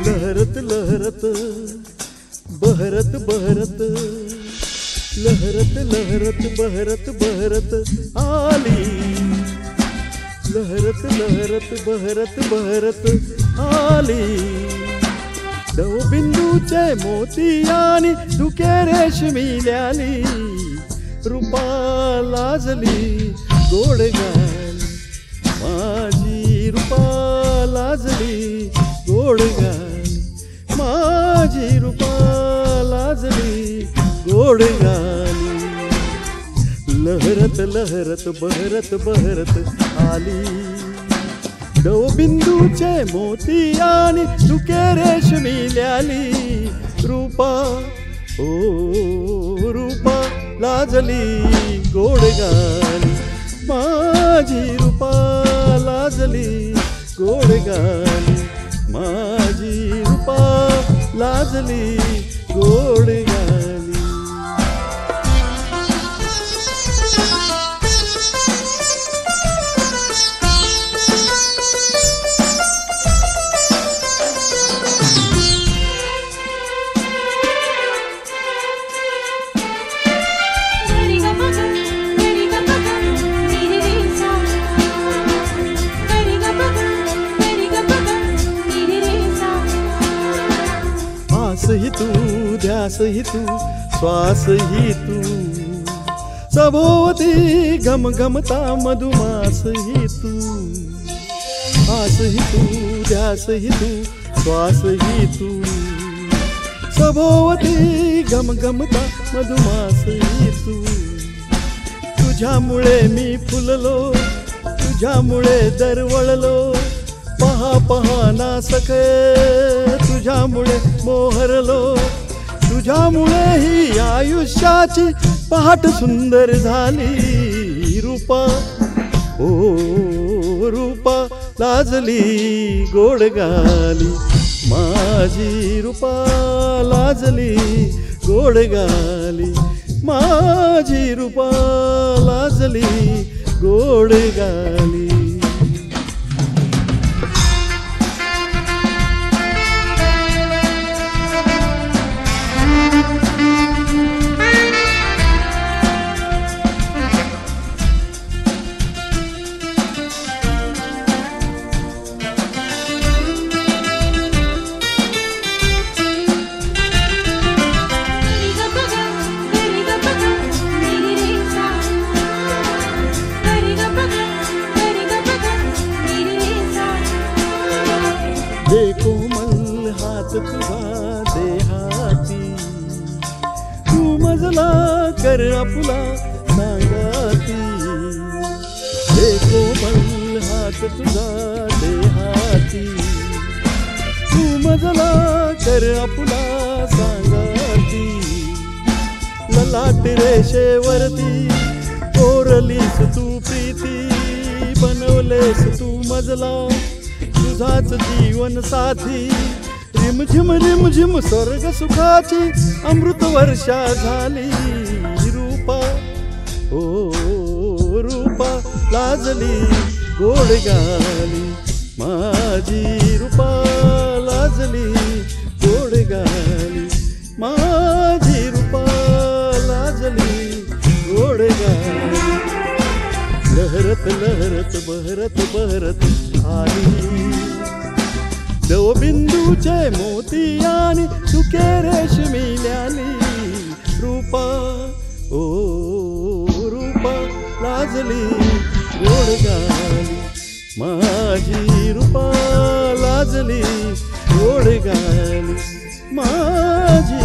लहरत लहरत बहरत बहरत लहरत लहरत बहरत बहरत आली लहरत लहरत बहरत बहरत आली दवबिंदूचे मोती आणि धुके रेशमिल्याली रूपा लाजली गोड गाली माझी रूपा लाजली गोड गाली माझी रूपा लाजली गोड गाली लहरत लहरत बहरत बहरत आली दवबिंदूचे मोती आणि धुके रेशमिल्याली रूपा ओ रूपा लाजली गोड गाली माझी रूपा लाजली गोड गाली माझी रूपा लाजली गोड गाली ही तू ध्यास ही तू श्वास ही तू सभोवती घमघमता मधुमास ही तू आस ही तू ध्यास ही तू श्वास ही तू सभोवती घमघमता मधुमास ही तू तुझ्यामुळे मी फुललो तुझ्यामुळे दरवळलो पहा पहा ना सखे तुझ्यामुळे मोहरलो तुझ्यामुळे ही आयुष्याची पहाट सुंदर झाली रूपा ओ रूपा लाजली गोड गाली माझी रूपा लाजली गोड गाली माझी रूपा लाजली गोड गाली दे कोमल हात तुझा देहाती तू मजला कर आपुला सांगाती दे कोमल हात तुझा देहाती तू मजला कर आपुला सांगाती ललाट रेषेवरती कोरलीस तू प्रीती बनवलेस तू मजला तुझाच जीवन साथी रिमझिम रिमझिम स्वर्ग सुखाची अमृत वर्षा झाली रूपा ओ रूपा लाजली गोड गाली माझी रूपा लाजली गोड गाली माझी रूपा लाजली गोड गाली लहरत लहरत बहरत बहरत आली दवबिंदूचे मोती आणि धुके रेशमिल्याली रूपा ओ रूपा लाजली गोड गाली माझी रूपा लाजली गोड गाली माझी